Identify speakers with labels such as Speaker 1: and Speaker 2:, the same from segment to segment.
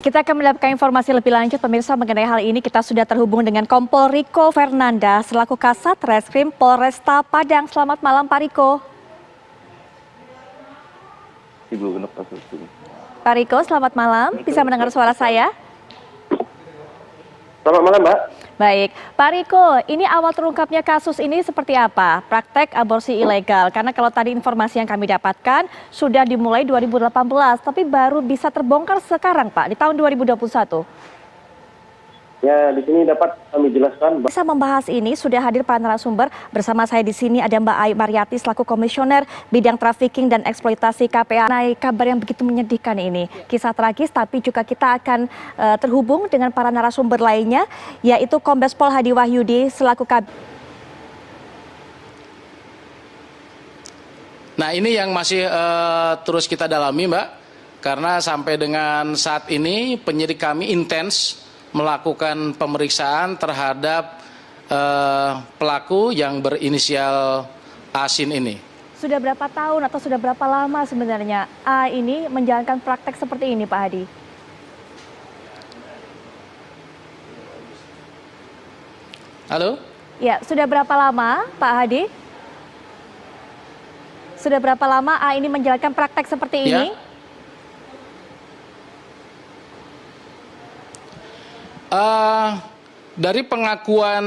Speaker 1: Kita akan mendapatkan informasi lebih lanjut pemirsa mengenai hal ini. Kita sudah terhubung dengan Kompol Riko Fernanda selaku Kasat Reskrim Polresta Padang. Selamat malam Pak Riko. Pak Riko, selamat malam. Bisa mendengar suara saya?
Speaker 2: Selamat malam, Mbak.
Speaker 1: Baik, Pak Riko, ini awal terungkapnya kasus ini seperti apa? Praktek aborsi ilegal, karena kalau tadi informasi yang kami dapatkan sudah dimulai 2018, tapi baru bisa terbongkar sekarang Pak, di tahun 2021.
Speaker 2: Ya, di sini dapat kami jelaskan.
Speaker 1: Bisa membahas ini, sudah hadir para narasumber. Bersama saya di sini ada Mbak Ai Mariati selaku Komisioner Bidang Trafficking dan Eksploitasi KPA. Naik kabar yang begitu menyedihkan ini. Kisah tragis, tapi juga kita akan terhubung dengan para narasumber lainnya, yaitu Kombes Pol Hadi Wahyudi selaku
Speaker 3: Nah, ini yang masih terus kita dalami, Mbak. Karena sampai dengan saat ini penyidik kami intens melakukan pemeriksaan terhadap pelaku yang berinisial Asin ini.
Speaker 1: Sudah berapa tahun atau sudah berapa lama sebenarnya A ini menjalankan praktek seperti ini, Pak Hadi?
Speaker 3: Halo?
Speaker 1: Ya, sudah berapa lama, Pak Hadi? Sudah berapa lama A ini menjalankan praktek seperti ini?
Speaker 3: Dari pengakuan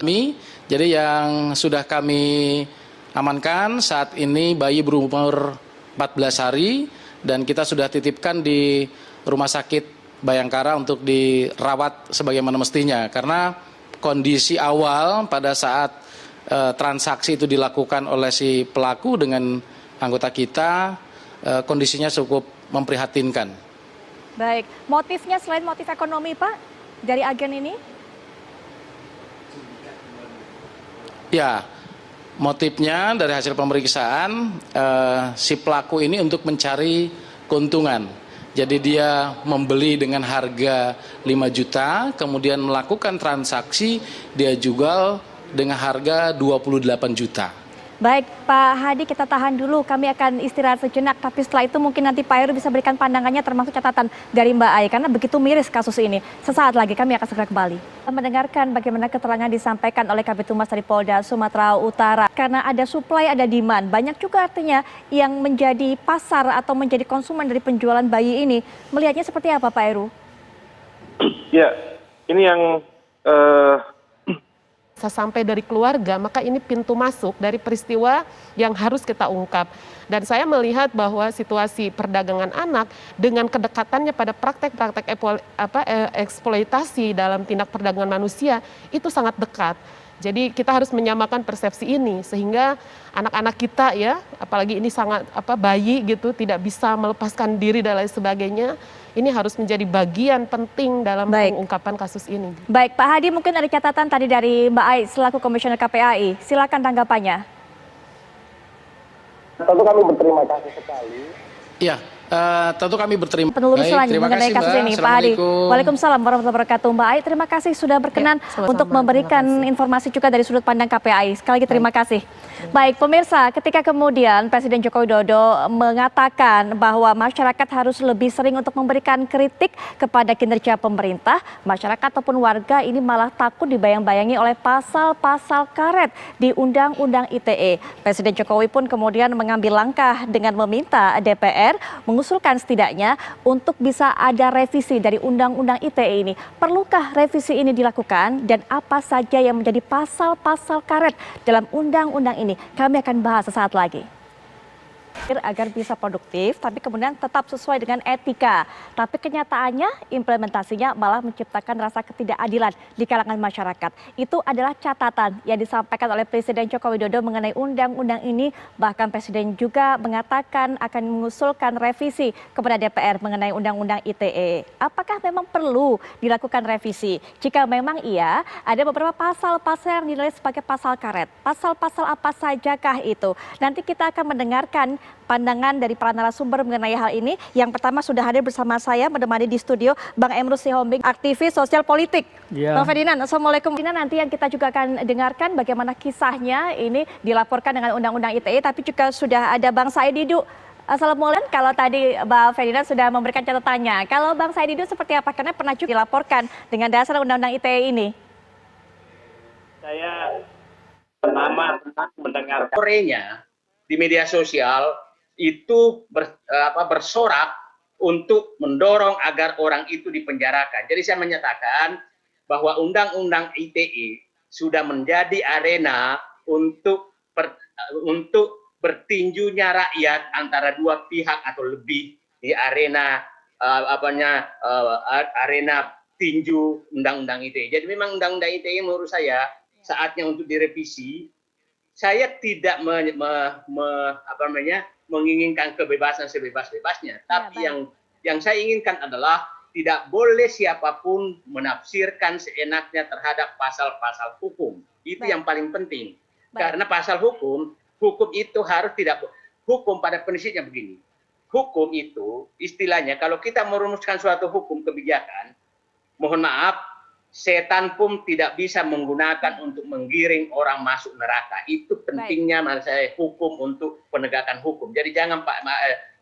Speaker 3: kami, jadi yang sudah kami amankan saat ini bayi berumur 14 hari dan kita sudah titipkan di Rumah Sakit Bayangkara untuk dirawat sebagaimana mestinya. Karena kondisi awal pada saat transaksi itu dilakukan oleh si pelaku dengan anggota kita, kondisinya cukup memprihatinkan.
Speaker 1: Baik, motifnya selain motif ekonomi Pak, dari agen ini?
Speaker 3: Ya, motifnya dari hasil pemeriksaan si pelaku ini untuk mencari keuntungan. Jadi dia membeli dengan harga 5 juta, kemudian melakukan transaksi dia jual dengan harga 28 juta.
Speaker 1: Baik, Pak Hadi, kita tahan dulu. Kami akan istirahat sejenak, tapi setelah itu mungkin nanti Pak Heru bisa berikan pandangannya termasuk catatan dari Mbak Ai, karena begitu miris kasus ini. Sesaat lagi kami akan segera kembali. Mendengarkan bagaimana keterangan disampaikan oleh Kabid Humas dari Polda Sumatera Utara. Karena ada supply, ada demand. Banyak juga artinya yang menjadi pasar atau menjadi konsumen dari penjualan bayi ini. Melihatnya seperti apa, Pak Heru?
Speaker 2: Ya, ini yang
Speaker 4: sampai dari keluarga, maka ini pintu masuk dari peristiwa yang harus kita ungkap. Dan saya melihat bahwa situasi perdagangan anak dengan kedekatannya pada praktek-praktek eksploitasi dalam tindak perdagangan manusia itu sangat dekat. Jadi kita harus menyamakan persepsi ini sehingga anak-anak kita ya, apalagi ini sangat bayi gitu, tidak bisa melepaskan diri dan lain sebagainya. Ini harus menjadi bagian penting dalam pengungkapan kasus ini.
Speaker 1: Baik, Pak Hadi, mungkin ada catatan tadi dari Mbak Ai selaku Komisioner KPAI. Silakan tanggapannya.
Speaker 2: tentu kami berterima kasih sekali.
Speaker 3: Iya, tentu kami berterima kasih.
Speaker 1: Penelusuran mengenai kasus ini, Pak Hadi. Waalaikumsalam warahmatullahi wabarakatuh. Mbak Ai, terima kasih sudah berkenan untuk memberikan informasi juga dari sudut pandang KPAI. Sekali lagi terima kasih. Baik, pemirsa, ketika kemudian Presiden Joko Widodo mengatakan bahwa masyarakat harus lebih sering untuk memberikan kritik kepada kinerja pemerintah, masyarakat ataupun warga ini malah takut dibayang-bayangi oleh pasal-pasal karet di Undang-Undang ITE. Presiden Jokowi pun kemudian mengambil langkah dengan meminta DPR mengusulkan setidaknya untuk bisa ada revisi dari Undang-Undang ITE ini. Perlukah revisi ini dilakukan dan apa saja yang menjadi pasal-pasal karet dalam Undang-Undang ini? Kami akan bahas sesaat lagi. Agar bisa produktif, tapi kemudian tetap sesuai dengan etika. Tapi kenyataannya, implementasinya malah menciptakan rasa ketidakadilan di kalangan masyarakat. Itu adalah catatan yang disampaikan oleh Presiden Joko Widodo mengenai undang-undang ini. Bahkan Presiden juga mengatakan akan mengusulkan revisi kepada DPR mengenai undang-undang ITE. Apakah memang perlu dilakukan revisi? Jika memang iya, ada beberapa pasal-pasal yang dinilai sebagai pasal karet. Pasal-pasal apa sajakah itu? Nanti kita akan mendengarkan pandangan dari para narasumber mengenai hal ini. Yang pertama sudah hadir bersama saya menemani di studio Bang Emrus Sihombing, aktivis sosial politik. Bang Ferdinand, Assalamualaikum. Nanti yang kita juga akan dengarkan bagaimana kisahnya ini dilaporkan dengan Undang-Undang ITE, tapi juga sudah ada Bang Said Didu, Assalamualaikum. Kalau tadi Bang Ferdinand sudah memberikan catatannya, kalau Bang Said Didu seperti apa? Karena pernah juga dilaporkan dengan dasar Undang-Undang ITE ini.
Speaker 5: Saya pertama mendengar korenya di media sosial itu bersorak untuk mendorong agar orang itu dipenjarakan. Jadi saya menyatakan bahwa Undang-Undang ITE sudah menjadi arena untuk bertinjunya rakyat antara dua pihak atau lebih di arena arena tinju Undang-Undang ITE. Jadi memang Undang-Undang ITE menurut saya saatnya untuk direvisi. Saya tidak menginginkan kebebasan sebebas-bebasnya, tapi yang saya inginkan adalah tidak boleh siapapun menafsirkan seenaknya terhadap pasal-pasal hukum. Itu yang paling penting. Karena pasal hukum itu harus hukum pada prinsipnya begini. Hukum itu istilahnya kalau kita merumuskan suatu hukum kebijakan, mohon maaf, setan pun tidak bisa menggunakan untuk menggiring orang masuk neraka. Itu pentingnya menurut saya hukum untuk penegakan hukum. Jadi jangan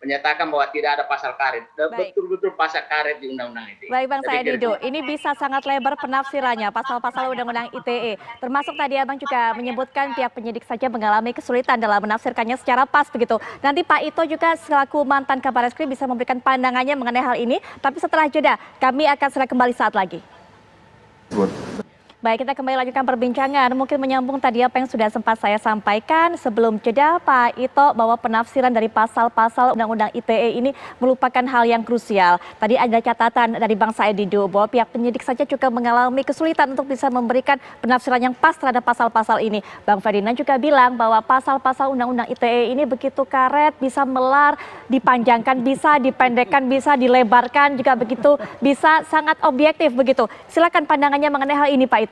Speaker 5: menyatakan bahwa tidak ada pasal karet. Betul-betul pasal karet di Undang-Undang ITE.
Speaker 1: Baik Bang Said Didu, ini bisa sangat lebar penafsirannya pasal-pasal Undang-Undang ITE. Termasuk tadi Abang juga menyebutkan pihak penyidik saja mengalami kesulitan dalam menafsirkannya secara pas begitu. Nanti Pak Ito juga selaku mantan Kabar Reskrim bisa memberikan pandangannya mengenai hal ini. Tapi setelah jeda, kami akan segera kembali saat lagi. Baik, kita kembali lanjutkan perbincangan. Mungkin menyambung tadi apa yang sudah sempat saya sampaikan sebelum jeda, Pak Ito, bahwa penafsiran dari pasal-pasal Undang-Undang ITE ini merupakan hal yang krusial. Tadi ada catatan dari Bang Said Didu bahwa pihak penyidik saja juga mengalami kesulitan untuk bisa memberikan penafsiran yang pas terhadap pasal-pasal ini. Bang Ferdinand juga bilang bahwa pasal-pasal Undang-Undang ITE ini begitu karet, bisa melar, dipanjangkan, bisa dipendekkan, bisa dilebarkan, juga begitu bisa sangat objektif begitu. Silakan pandangannya mengenai hal ini, Pak Ito.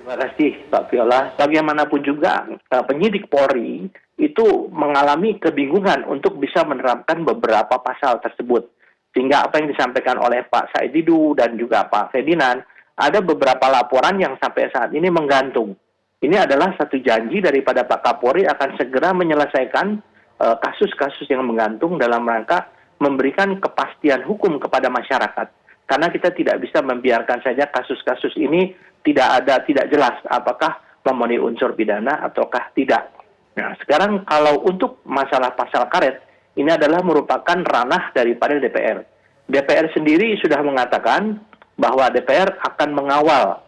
Speaker 6: Terima kasih Pak Viola. Bagaimanapun juga penyidik Polri itu mengalami kebingungan untuk bisa menerapkan beberapa pasal tersebut. Sehingga apa yang disampaikan oleh Pak Said Didu dan juga Pak Ferdinand, ada beberapa laporan yang sampai saat ini menggantung. Ini adalah satu janji daripada Pak Kapolri akan segera menyelesaikan kasus-kasus yang menggantung dalam rangka memberikan kepastian hukum kepada masyarakat. Karena kita tidak bisa membiarkan saja kasus-kasus ini tidak jelas apakah memenuhi unsur pidana ataukah tidak. Nah, sekarang kalau untuk masalah pasal karet, ini adalah merupakan ranah daripada DPR. DPR sendiri sudah mengatakan bahwa DPR akan mengawal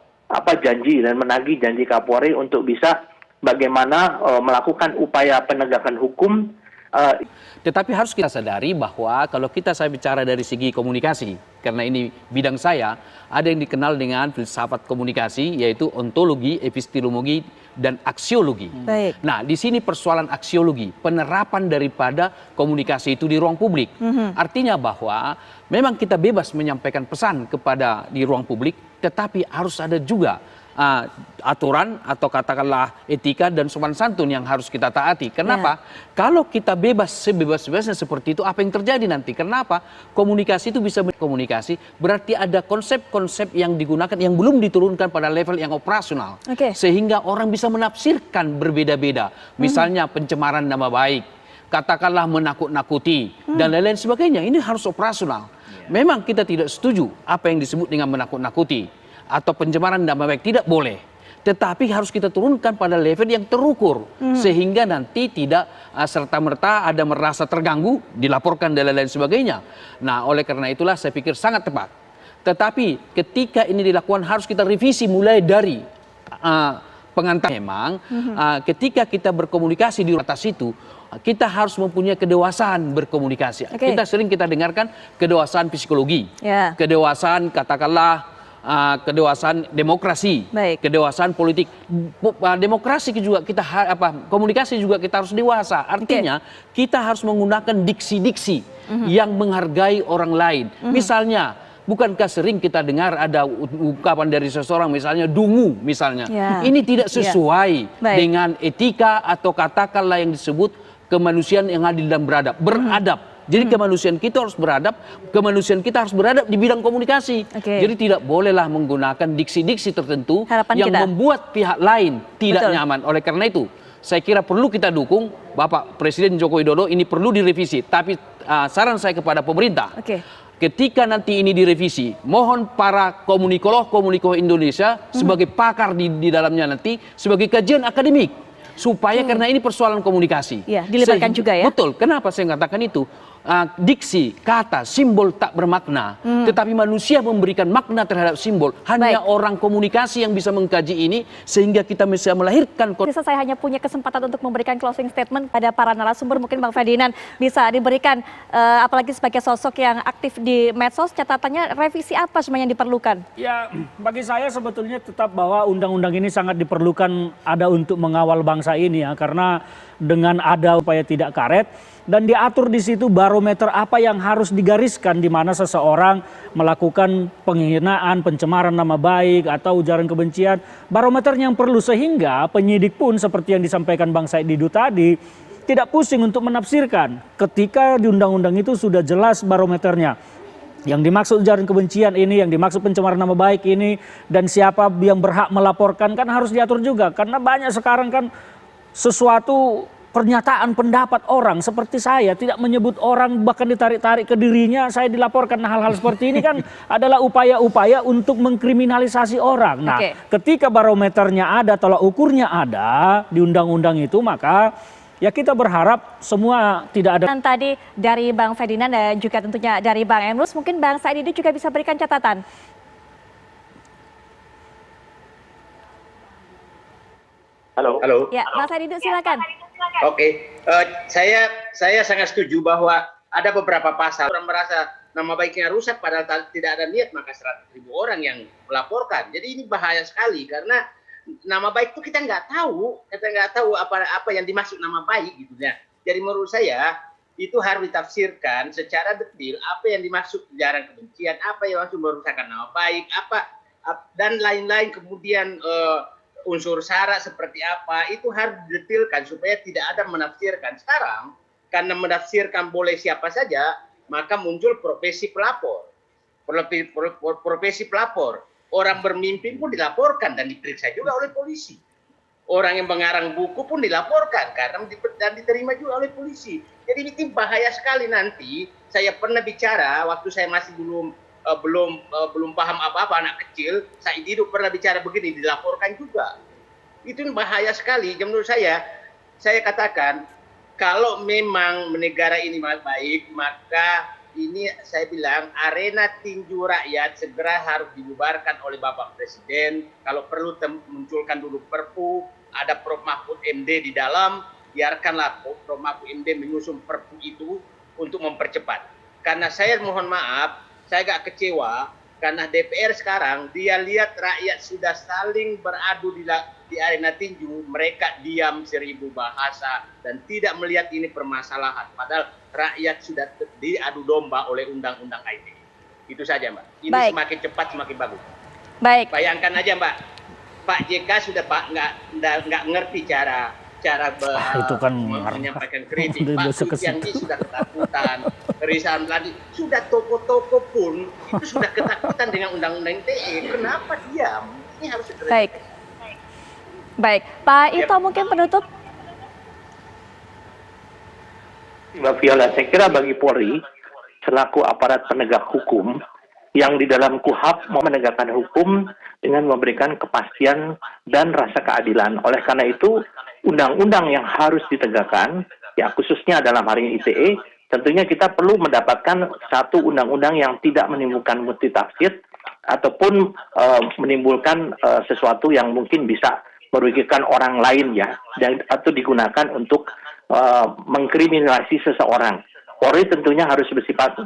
Speaker 6: janji dan menagih janji Kapolri untuk bisa bagaimana melakukan upaya penegakan hukum.
Speaker 7: Tetapi harus kita sadari bahwa kalau saya bicara dari segi komunikasi, karena ini bidang saya, ada yang dikenal dengan filsafat komunikasi, yaitu ontologi, epistemologi, dan aksiologi.
Speaker 1: Baik.
Speaker 7: Nah, di sini persoalan aksiologi, penerapan daripada komunikasi itu di ruang publik. Artinya bahwa memang kita bebas menyampaikan pesan di ruang publik, tetapi harus ada juga aturan atau katakanlah etika dan sopan santun yang harus kita taati. Kenapa? Kalau kita sebebas-bebasnya seperti itu, apa yang terjadi nanti? Kenapa? Komunikasi itu bisa berkomunikasi, berarti ada konsep-konsep yang digunakan yang belum diturunkan pada level yang operasional. Sehingga orang bisa menafsirkan berbeda-beda. Misalnya pencemaran nama baik, katakanlah menakut-nakuti, dan lain-lain sebagainya. Ini harus operasional. Memang kita tidak setuju apa yang disebut dengan menakut-nakuti atau pencemaran nama baik, tidak boleh. Tetapi harus kita turunkan pada level yang terukur, sehingga nanti tidak serta-merta ada merasa terganggu, dilaporkan dan lain-lain sebagainya. Nah, oleh karena itulah saya pikir sangat tepat. Tetapi ketika ini dilakukan harus kita revisi mulai dari pengantar. Memang ketika kita berkomunikasi di atas itu, kita harus mempunyai kedewasaan berkomunikasi. Sering kita dengarkan kedewasaan psikologi, kedewasaan katakanlah kedewasaan demokrasi, kedewasaan politik. Demokrasi juga komunikasi juga kita harus dewasa. Artinya kita harus menggunakan diksi-diksi yang menghargai orang lain. Misalnya, bukankah sering kita dengar ada ungkapan dari seseorang misalnya dungu misalnya. Ini tidak sesuai dengan etika atau katakanlah yang disebut kemanusiaan yang adil dan beradab. Jadi kemanusiaan kita harus beradab di bidang komunikasi. Jadi tidak bolehlah menggunakan diksi-diksi tertentu yang membuat pihak lain tidak nyaman. Oleh karena itu, saya kira perlu kita dukung Bapak Presiden Joko Widodo, ini perlu direvisi. Tapi saran saya kepada pemerintah, ketika nanti ini direvisi, mohon para komunikoh Indonesia sebagai pakar di dalamnya nanti, sebagai kajian akademik. Supaya karena ini persoalan komunikasi.
Speaker 1: Ya, dilibatkan juga ya.
Speaker 7: Betul, kenapa saya katakan itu? Diksi, kata, simbol tak bermakna. Tetapi manusia memberikan makna terhadap simbol. Hanya orang komunikasi yang bisa mengkaji ini sehingga kita bisa melahirkan.
Speaker 1: Saya hanya punya kesempatan untuk memberikan closing statement pada para narasumber. Mungkin Bang Ferdinand bisa diberikan, apalagi sebagai sosok yang aktif di medsos, catatannya revisi apa sebenarnya yang diperlukan?
Speaker 8: Ya, bagi saya sebetulnya tetap bahwa undang-undang ini sangat diperlukan ada untuk mengawal bangsa ini ya, karena dengan ada upaya tidak karet dan diatur di situ barometer apa yang harus digariskan di mana seseorang melakukan penghinaan, pencemaran nama baik atau ujaran kebencian, barometer yang perlu sehingga penyidik pun seperti yang disampaikan Bang Said Didu tadi tidak pusing untuk menafsirkan ketika di undang-undang itu sudah jelas barometernya. Yang dimaksud ujaran kebencian ini, yang dimaksud pencemaran nama baik ini, dan siapa yang berhak melaporkan kan harus diatur juga. Karena banyak sekarang kan sesuatu pernyataan pendapat orang seperti saya tidak menyebut orang bahkan ditarik-tarik ke dirinya, saya dilaporkan. Hal-hal seperti ini kan adalah upaya-upaya untuk mengkriminalisasi orang. Nah, ketika barometernya ada, tolak ukurnya ada di undang-undang itu, maka ya kita berharap semua tidak ada.
Speaker 1: Dan tadi dari Bang Ferdinand dan juga tentunya dari Bang Emrus, mungkin Bang Said Didu juga bisa berikan catatan.
Speaker 5: Halo.
Speaker 1: Ya, Bang Said Didu silakan.
Speaker 5: Oke, saya sangat setuju bahwa ada beberapa pasal orang merasa nama baiknya rusak padahal tidak ada niat, maka 100.000 orang yang melaporkan. Jadi ini bahaya sekali karena nama baik itu kita nggak tahu apa yang dimaksud nama baik gitu ya. Jadi menurut saya itu harus ditafsirkan secara detail apa yang dimaksud ujaran kebencian, apa yang maksud merusakkan nama baik, dan lain-lain, kemudian unsur syarat seperti apa itu harus didetailkan supaya tidak ada menafsirkan. Sekarang karena menafsirkan boleh siapa saja, maka muncul profesi pelapor. Profesi pelapor. Orang bermimpi pun dilaporkan dan diperiksa juga oleh polisi. Orang yang mengarang buku pun dilaporkan dan diterima juga oleh polisi. Jadi ini bahaya sekali nanti. Saya pernah bicara waktu saya masih belum paham apa-apa, anak kecil, Said Didu pernah bicara begini, dilaporkan juga. Itu bahaya sekali. Menurut saya katakan, kalau memang negara ini baik, maka ini saya bilang arena tinju rakyat segera harus dibubarkan oleh Bapak Presiden. Kalau perlu munculkan dulu Perpu, ada Prof Mahfud MD di dalam, biarkanlah Prof Mahfud MD menyusun Perpu itu untuk mempercepat. Karena saya mohon maaf, saya agak kecewa karena DPR sekarang dia lihat rakyat sudah saling beradu di arena tinju, mereka diam 1000 bahasa dan tidak melihat ini permasalahan. Padahal rakyat sudah diadu domba oleh undang-undang ITE. Itu saja Mbak. Ini semakin cepat semakin bagus.
Speaker 1: Baik.
Speaker 5: Bayangkan aja Mbak, Pak JK sudah nggak ngerti cara
Speaker 8: itu kan
Speaker 5: menyampaikan kritik. Pak Suciandi sudah ketakutan. Rizal tadi sudah toko-toko pun itu sudah ketakutan dengan undang-undang ITE. Kenapa diam? Ini harus segera.
Speaker 1: Baik, Pak Ito mungkin penutup.
Speaker 6: Mbak Viola, saya kira bagi Polri selaku aparat penegak hukum yang di dalam KUHAP mau menegakkan hukum dengan memberikan kepastian dan rasa keadilan. Oleh karena itu, undang-undang yang harus ditegakkan, ya khususnya dalam hari ini ITE, tentunya kita perlu mendapatkan satu undang-undang yang tidak menimbulkan multitafsir ataupun menimbulkan sesuatu yang mungkin bisa merugikan orang lain ya, atau digunakan untuk mengkriminalisasi seseorang. Polri tentunya harus bersifat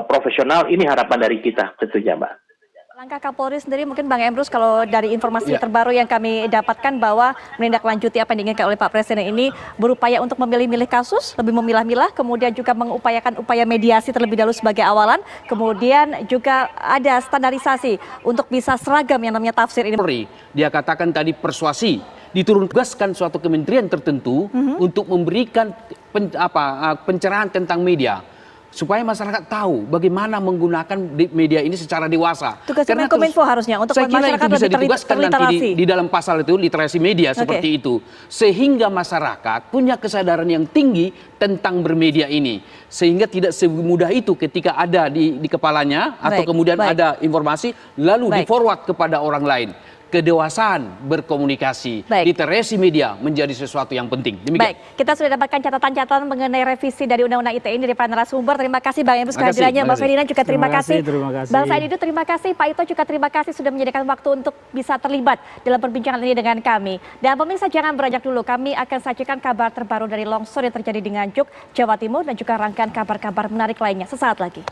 Speaker 6: profesional, ini harapan dari kita tentunya Mbak.
Speaker 1: Langkah Kapolri sendiri mungkin Bang Emrus, kalau dari informasi terbaru yang kami dapatkan bahwa menindaklanjuti apa yang diinginkan oleh Pak Presiden ini berupaya untuk memilih-milih kasus, lebih memilah-milah, kemudian juga mengupayakan upaya mediasi terlebih dahulu sebagai awalan, kemudian juga ada standarisasi untuk bisa seragam yang namanya tafsir ini.
Speaker 7: Polri, dia katakan tadi persuasi, diturunkan suatu kementerian tertentu untuk memberikan pencerahan tentang media. supaya masyarakat tahu bagaimana menggunakan media ini secara dewasa.
Speaker 1: Tugasnya Menkominfo harusnya untuk
Speaker 7: saya kira
Speaker 1: masyarakat
Speaker 7: itu bisa
Speaker 1: lebih
Speaker 7: ditugaskan nanti
Speaker 1: terliterasi.
Speaker 7: di dalam pasal itu, literasi media seperti itu, sehingga masyarakat punya kesadaran yang tinggi tentang bermedia ini, sehingga tidak semudah itu ketika ada di kepalanya atau kemudian ada informasi lalu di forward kepada orang lain. Kedewasaan berkomunikasi, literasi media menjadi sesuatu yang penting. Demikian.
Speaker 1: Baik, kita sudah dapatkan catatan-catatan mengenai revisi dari Undang-Undang ITE ini dari para narasumber. Terima kasih Bang Emrus kehadirannya, Mbak Ferdinand juga terima kasih. Bang Said Didu terima kasih, Pak Ito juga terima kasih sudah menyediakan waktu untuk bisa terlibat dalam perbincangan ini dengan kami. Dan pemirsa jangan beranjak dulu, kami akan sajikan kabar terbaru dari longsor yang terjadi di Nganjuk, Jawa Timur dan juga rangkaian kabar-kabar menarik lainnya sesaat lagi.